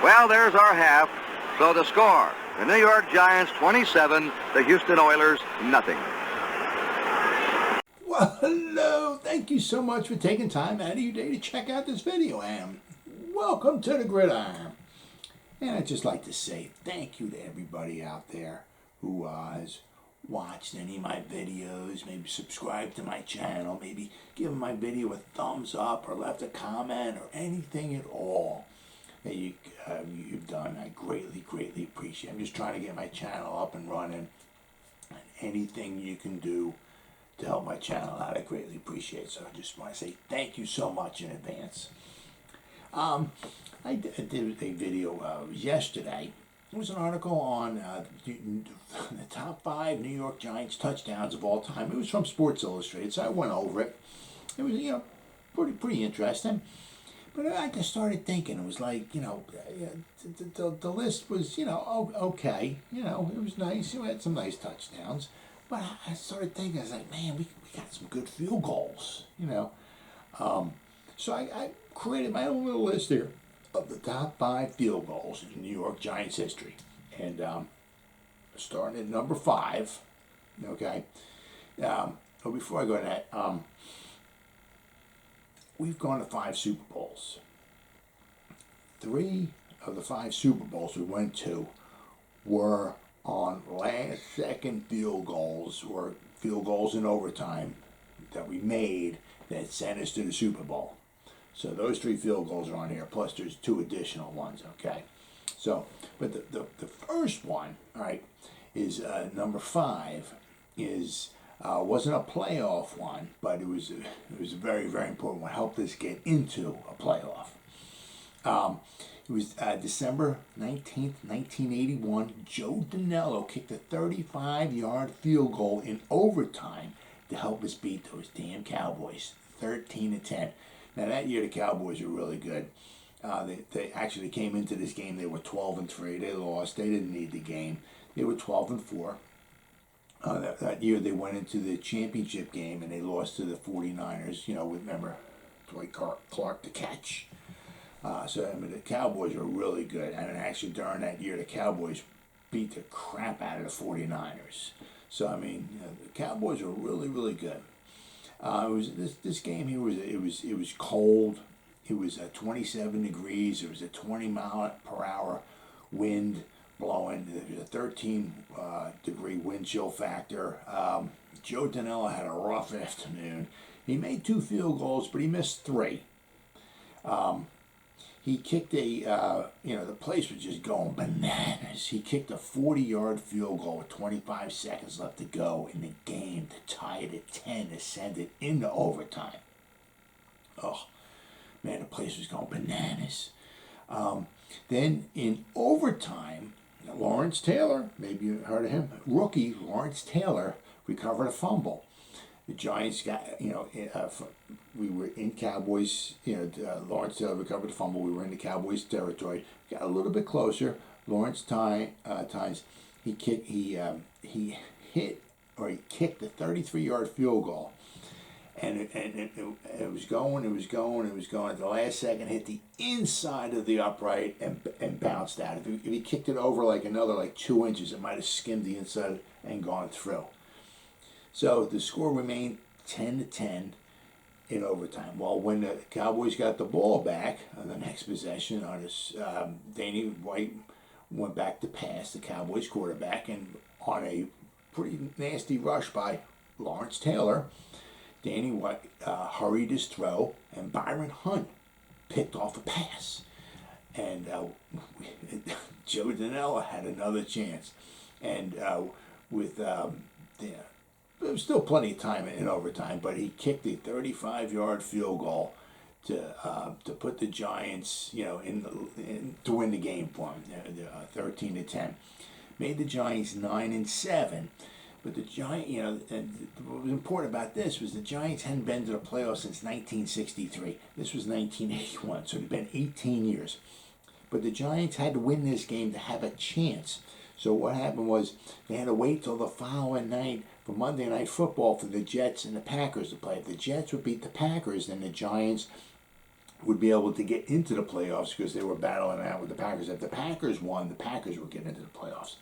Well, there's our half. So the score, the New York Giants 27, the Houston Oilers nothing. Well, hello. Thank you so much for taking time out of your day to check out this video, and welcome to the Gridiron. And I'd just like to say thank you to everybody out there who has watched any of my videos, maybe subscribed to my channel, maybe given my video a thumbs up or left a comment or anything at all that you've done. I greatly appreciate it. I'm just trying to get my channel up and running, and anything you can do to help my channel out, I greatly appreciate it. So I just want to say thank you so much in advance. I did a video yesterday. It was an article on the top 5 New York Giants touchdowns of all time. It was from Sports Illustrated, so I went over it. It was, pretty interesting. But I just started thinking, it was like, the list was, okay. It was nice. We had some nice touchdowns. But I started thinking, I was like, man, we got some good field goals, So I created my own little list here of the top 5 field goals in New York Giants history. And starting at number 5, okay? But before I go to that, we've gone to 5 Super Bowls. 3 of the 5 Super Bowls we went to were on last-second field goals, or field goals in overtime that we made that sent us to the Super Bowl. So those 3 field goals are on here, plus there's 2 additional ones, okay? So, but the first one, all right, is number 5, wasn't a playoff one, but it was a very, very important one. Helped us get into a playoff. It was December 19th, 1981. Joe Danello kicked a 35-yard field goal in overtime to help us beat those damn Cowboys, 13-10. Now that year the Cowboys were really good. They actually came into this game. They were 12-3. They lost. They didn't need the game. They were 12-4. That year they went into the championship game and they lost to the 49ers. Remember Dwight Clark to catch. The Cowboys were really good. And actually during that year the Cowboys beat the crap out of the 49ers. So the Cowboys were really, really good. It was this game here it was cold. It was 27 degrees. There was a 20-mile-per-hour wind blowing. There was a 13 degree wind chill factor. Joe Danello had a rough afternoon. He made 2 field goals, but he missed 3. He kicked the place was just going bananas. He kicked a 40-yard field goal with 25 seconds left to go in the game to tie it at 10 to send it into overtime. Oh, man, the place was going bananas. Then in overtime, Lawrence Taylor, maybe you heard of him, rookie Lawrence Taylor recovered a fumble. The Giants got, we were in Cowboys, Lawrence Taylor recovered the fumble. We were in the Cowboys territory. Got a little bit closer. Lawrence times, he kicked the 33-yard field goal. And it was going. At the last second, hit the inside of the upright and bounced out. If he kicked it over another 2 inches, it might have skimmed the inside and gone through. So the score remained 10-10 in overtime. Well, when the Cowboys got the ball back on the next possession, Danny White went back to pass the Cowboys quarterback, and on a pretty nasty rush by Lawrence Taylor, Danny White hurried his throw, and Byron Hunt picked off a pass. And Joe Danello had another chance. And there was still plenty of time in overtime, but he kicked a 35-yard field goal to put the Giants, to win the game for them, 13-10. Made the Giants 9-7. But the Giants, and what was important about this was the Giants hadn't been to the playoffs since 1963. This was 1981, so it had been 18 years. But the Giants had to win this game to have a chance. So what happened was they had to wait till the following night for Monday Night Football for the Jets and the Packers to play. If the Jets would beat the Packers, then the Giants would be able to get into the playoffs because they were battling out with the Packers. If the Packers won, the Packers would get into the playoffs.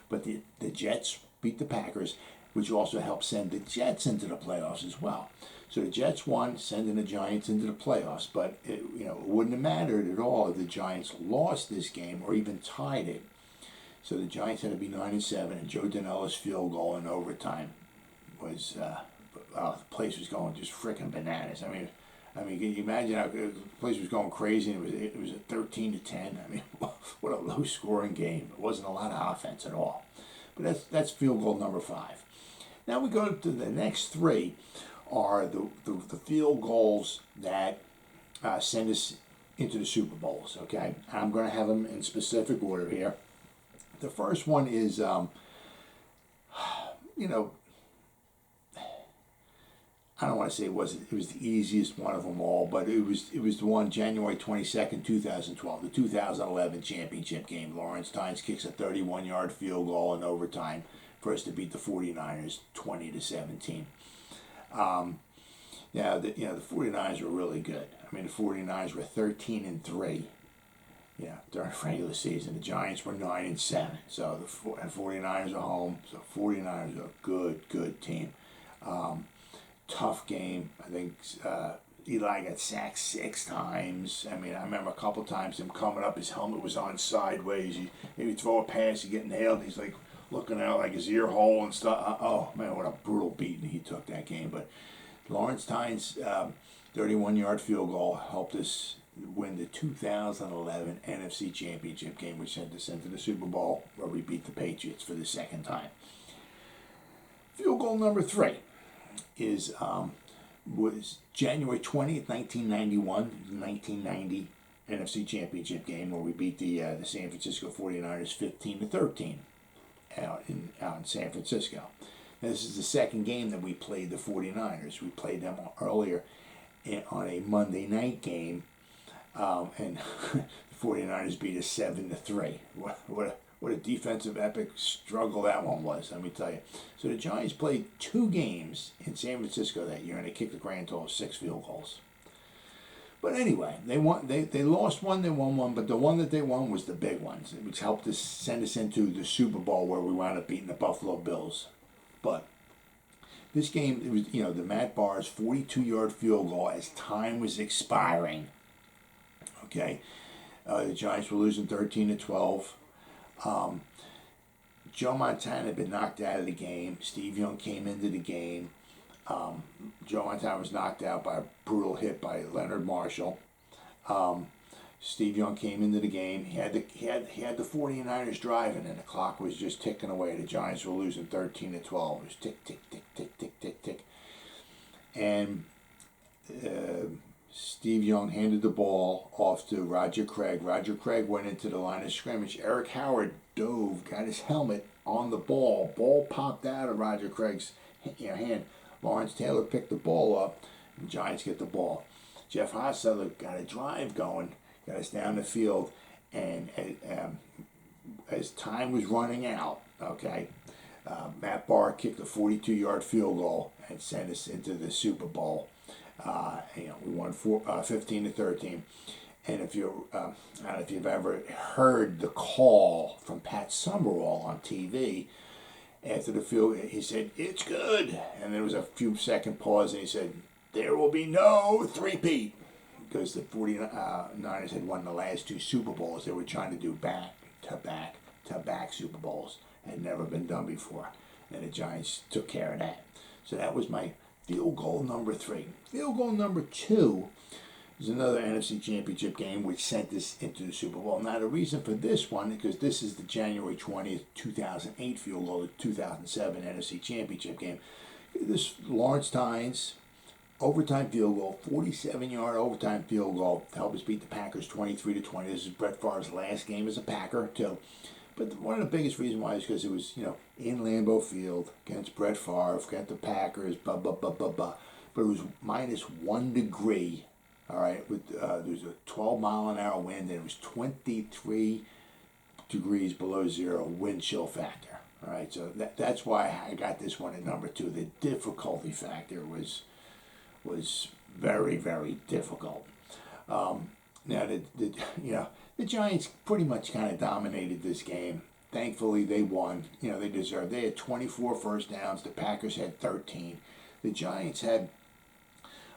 But the Jets beat the Packers, which also helped send the Jets into the playoffs as well. So the Jets won, sending the Giants into the playoffs. But it wouldn't have mattered at all if the Giants lost this game or even tied it. So the Giants had to be 9-7, and Joe Danello's field goal in overtime was the place was going just freaking bananas. I mean, can you imagine how the place was going crazy? And it was a 13-10. I mean, what a low-scoring game. It wasn't a lot of offense at all. But that's field goal number 5. Now we go to the next 3 are the field goals that send us into the Super Bowls. Okay, I'm going to have them in specific order here. The first one is, I don't want to say it was the easiest one of them all, but it was the one January 22nd, 2012, the 2011 championship game. Lawrence Tynes kicks a 31-yard field goal in overtime for us to beat the 49ers 20-17. Now the 49ers were really good. I mean, the 49ers were 13-3. During the regular season, the Giants were 9-7. So the 49ers are home. So 49ers are a good team. Tough game. I think Eli got sacked 6 times. I mean, I remember a couple times him coming up, his helmet was on sideways. He would throw a pass, he get nailed. He's like looking out like his ear hole and stuff. Oh man, what a brutal beating he took that game. But Lawrence Tynes' 31-yard field goal helped us win the 2011 NFC Championship game, which sent us into the Super Bowl, where we beat the Patriots for the second time. Field goal number 3 was January 20th, 1991, 1990 NFC Championship game where we beat the San Francisco 49ers 15-13 out in San Francisco. Now, this is the second game that we played the 49ers. We played them earlier on a Monday night game, and the 49ers beat us 7-3. What a defensive epic struggle that one was, let me tell you. So the Giants played 2 games in San Francisco that year, and they kicked a grand total of 6 field goals. But anyway, they won. They lost one, they won one, but the one that they won was the big one, which helped us send us into the Super Bowl where we wound up beating the Buffalo Bills. But this game, it was the Matt Barr's 42-yard field goal as time was expiring. Okay, the Giants were losing 13-12. Joe Montana had been knocked out of the game. Steve Young came into the game. Joe Montana was knocked out by a brutal hit by Leonard Marshall. Steve Young came into the game. He had the 49ers driving, and the clock was just ticking away. The Giants were losing 13-12. It was tick, tick, tick, tick, tick, tick, tick. And Steve Young handed the ball off to Roger Craig. Roger Craig went into the line of scrimmage. Eric Howard dove, got his helmet on the ball. Ball popped out of Roger Craig's hand. Lawrence Taylor picked the ball up, and Giants get the ball. Jeff Hostetler got a drive going, got us down the field, and as time was running out, Matt Barr kicked a 42-yard field goal and sent us into the Super Bowl. We won 15-13. And if you, I don't know if you've ever heard the call from Pat Summerall on TV after the field, he said, "It's good." And there was a few second pause, and he said, "There will be no three-peat," because the 49ers had won the last 2 Super Bowls. They were trying to do back-to-back Super Bowls. Had never been done before. And the Giants took care of that. So that was my field goal number 3. Field goal number 2 is another NFC Championship game which sent us into the Super Bowl. Now the reason for this one, because this is the January 20th, 2008 field goal, the 2007 NFC Championship game. This Lawrence Tynes overtime field goal, 47-yard overtime field goal to help us beat the Packers 23-20. This is Brett Favre's last game as a Packer too. But one of the biggest reasons why is because it was, in Lambeau Field against Brett Favre, against the Packers, But it was minus 1 degree, all right, with there was a 12-mile-an-hour wind, and it was 23 degrees below zero wind chill factor, all right. So that's why I got this one at number 2. The difficulty factor was very, very difficult. Now, the Giants pretty much kind of dominated this game. Thankfully, they won. They deserved. They had 24 first downs. The Packers had 13. The Giants had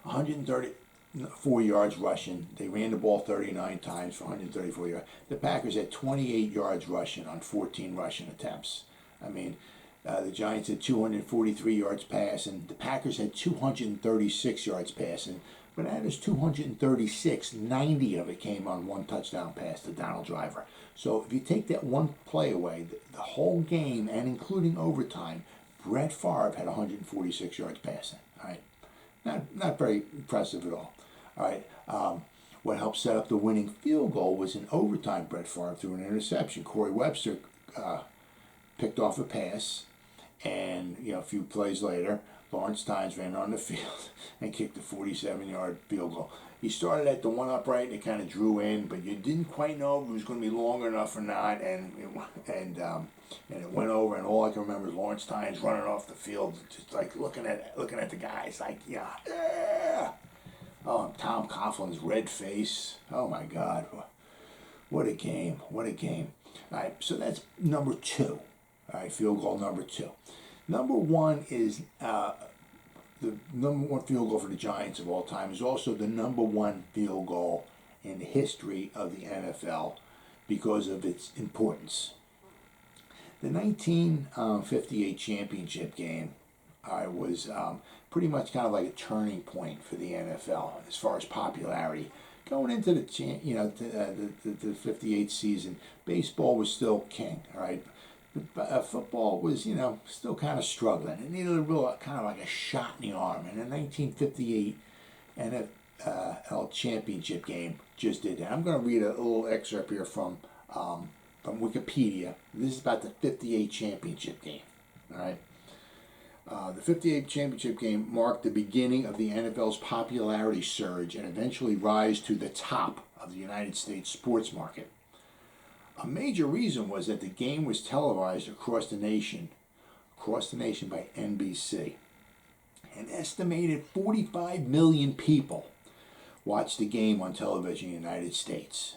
134 yards rushing. They ran the ball 39 times for 134 yards. The Packers had 28 yards rushing on 14 rushing attempts. The Giants had 243 yards passing. The Packers had 236 yards passing. But out of his 236, 90 of it came on one touchdown pass to Donald Driver. So if you take that one play away, the whole game, and including overtime, Brett Favre had 146 yards passing. All right, not very impressive at all. All right, what helped set up the winning field goal was in overtime. Brett Favre threw an interception. Corey Webster picked off a pass, and a few plays later, Lawrence Tynes ran on the field and kicked a 47-yard field goal. He started at the one upright and it kind of drew in, but you didn't quite know if it was going to be long enough or not, and it went over. And all I can remember is Lawrence Tynes running off the field, just like looking at the guys, like yeah. Oh, Tom Coughlin's red face. Oh my God, what a game! What a game! All right, so that's number 2. All right, field goal number 2. Number 1 is the number 1 field goal for the Giants of all time is also the number 1 field goal in the history of the NFL because of its importance. The 1958 championship game was pretty much kind of like a turning point for the NFL as far as popularity. Going into the 58 season, baseball was still king, all right? Football was, still kind of struggling. It needed a real kind of like a shot in the arm. And the 1958 NFL championship game just did that. I'm going to read a little excerpt here from Wikipedia. This is about the 58 championship game. All right. The 58 championship game marked the beginning of the NFL's popularity surge and eventually rise to the top of the United States sports market. A major reason was that the game was televised across the nation by NBC. An estimated 45 million people watched the game on television in the United States.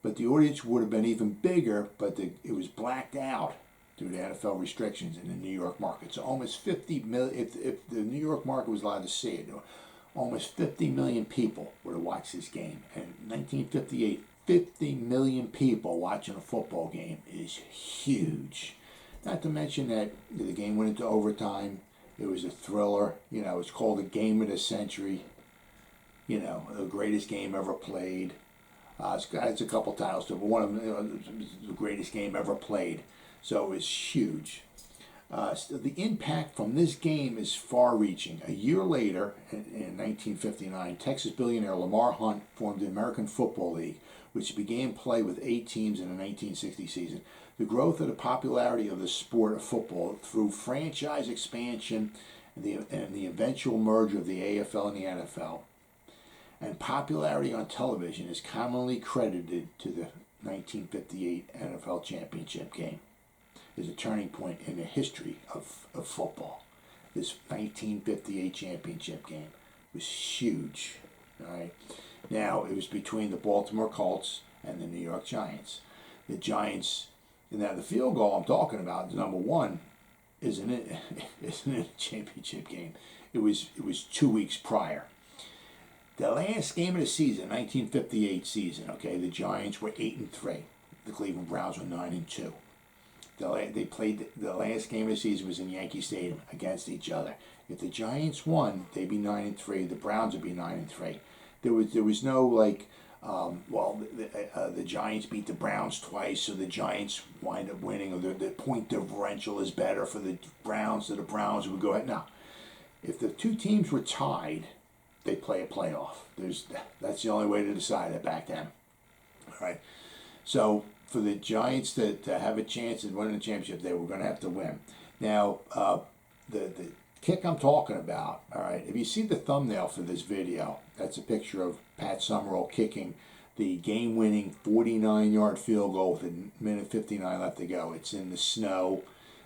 But the audience would have been even bigger, but it was blacked out due to NFL restrictions in the New York market. So almost 50 million, if the New York market was allowed to see it, almost 50 million people would have watched this game. And in 1958, 50 million people watching a football game is huge. Not to mention that the game went into overtime. It was a thriller. It's called the game of the century. The greatest game ever played. It's a couple titles too, but one of them, the greatest game ever played. So it was huge. The impact from this game is far-reaching. A year later, in 1959, Texas billionaire Lamar Hunt formed the American Football League, which began play with 8 teams in the 1960 season. The growth of the popularity of the sport of football through franchise expansion and the eventual merger of the AFL and the NFL, and popularity on television is commonly credited to the 1958 NFL championship game. Is a turning point in the history of football. This 1958 championship game was huge. All right. Now, it was between the Baltimore Colts and the New York Giants. The Giants, now the field goal I'm talking about, number 1, isn't a championship game. It was 2 weeks prior. The last game of the season, 1958 season, okay, the Giants were 8-3. The Cleveland Browns were 9-2. They played the last game of the season was in Yankee Stadium against each other. If the Giants won, they'd be 9-3. The Browns would be 9-3. There was no the Giants beat the Browns twice, so the Giants wind up winning, or the point differential is better for the Browns, so the Browns would go ahead. Now, if the two teams were tied, they play a playoff. That's the only way to decide it back then. All right, so for the Giants to have a chance at winning the championship, they were going to have to win. Now, the kick I'm talking about, all right, if you see the thumbnail for this video, that's a picture of Pat Summerall kicking the game-winning 49-yard field goal with a minute 59 left to go. It's in the snow.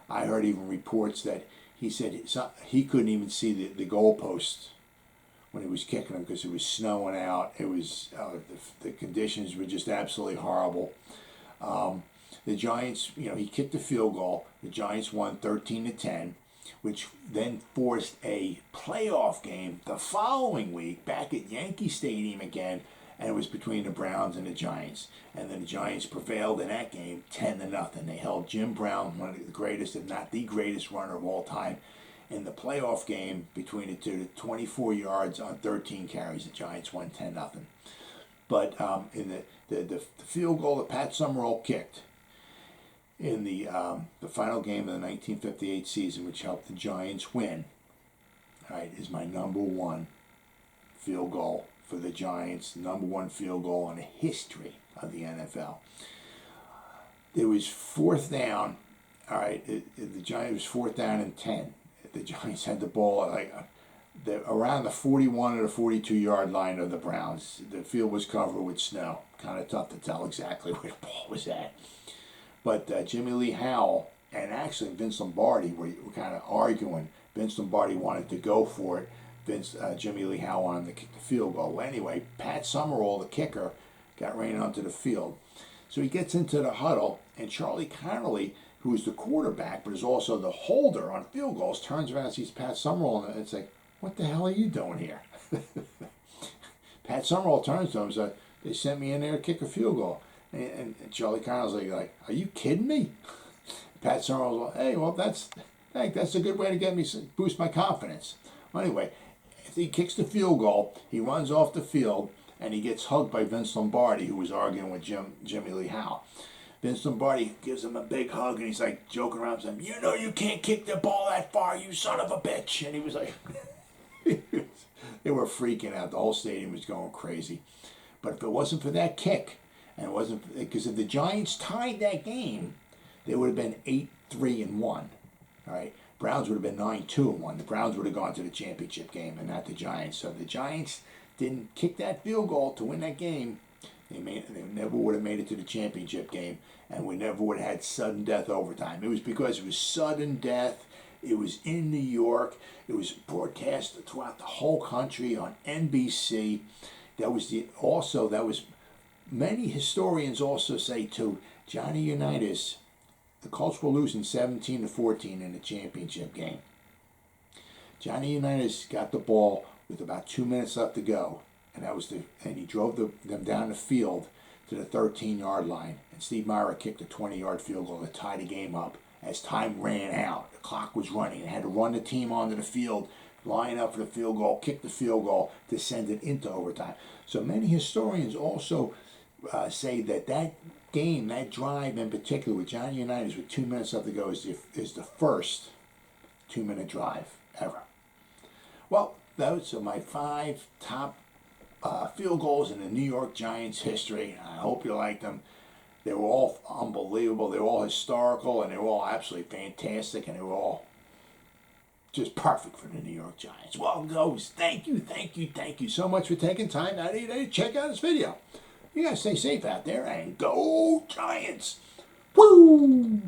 I heard even reports that he said he couldn't even see the goalposts when he was kicking them because it was snowing out. It was the conditions were just absolutely horrible. The Giants, he kicked the field goal. The Giants won 13-10, which then forced a playoff game the following week back at Yankee Stadium again, and it was between the Browns and the Giants. And then the Giants prevailed in that game 10-0. They held Jim Brown, one of the greatest, if not the greatest runner of all time, in the playoff game between the two, 24 yards on 13 carries. The Giants won 10-0. But in the field goal that Pat Summerall kicked in the final game of the 1958 season, which helped the Giants win, right, is my number one field goal for the Giants, number one field goal in the history of the NFL. It was fourth down. All right, the Giants was 4th down and 10. The Giants had the ball around the 41 or the 42 yard line of the Browns. The field was covered with snow. Kind of tough to tell exactly where the ball was at. But Jimmy Lee Howell and actually Vince Lombardi were kind of arguing. Vince Lombardi wanted to go for it. Jimmy Lee Howell wanted to kick the field goal. Well, anyway, Pat Summerall, the kicker, got ran onto the field. So he gets into the huddle, and Charlie Connolly, who is the quarterback but is also the holder on field goals, turns around and sees Pat Summerall, and it's like, what the hell are you doing here? Pat Summerall turns to him and says, they sent me in there to kick a field goal. And Charlie Connolly's like, are you kidding me? Pat Summerall's like, hey, well, that's a good way to get me, boost my confidence. Well, anyway, if he kicks the field goal, he runs off the field, and he gets hugged by Vince Lombardi, who was arguing with Jimmy Lee Howell. Vince Lombardi gives him a big hug, and he's like joking around, saying, you know you can't kick the ball that far, you son of a bitch. And he was like, they were freaking out. The whole stadium was going crazy. But if it wasn't for that kick, and it wasn't because if the Giants tied that game, they would have been 8-3-1. All right, Browns would have been 9-2-1. The Browns would have gone to the championship game, and not the Giants. So if the Giants didn't kick that field goal to win that game, they never would have made it to the championship game, and we never would have had sudden death overtime. It was because it was sudden death. It was in New York. It was broadcast throughout the whole country on NBC. That was many historians also say too, Johnny Unitas, the Colts were losing 17-14 in the championship game. Johnny Unitas got the ball with about 2 minutes left to go, and he drove them down the field to the 13-yard line. And Steve Myra kicked a 20-yard field goal to tie the game up. As time ran out, the clock was running. They had to run the team onto the field, line up for the field goal, kick the field goal to send it into overtime. So many historians also say that game, that drive in particular with Johnny Unitas with 2 minutes left to go is the first 2-minute drive ever. Well, those are my 5 top field goals in the New York Giants history. I hope you liked them. They were all unbelievable. They were all historical, and they were all absolutely fantastic, and they were all just perfect for the New York Giants. Well, those, thank you so much for taking time out of your day to check out this video. You guys stay safe out there, and go Giants! Woo!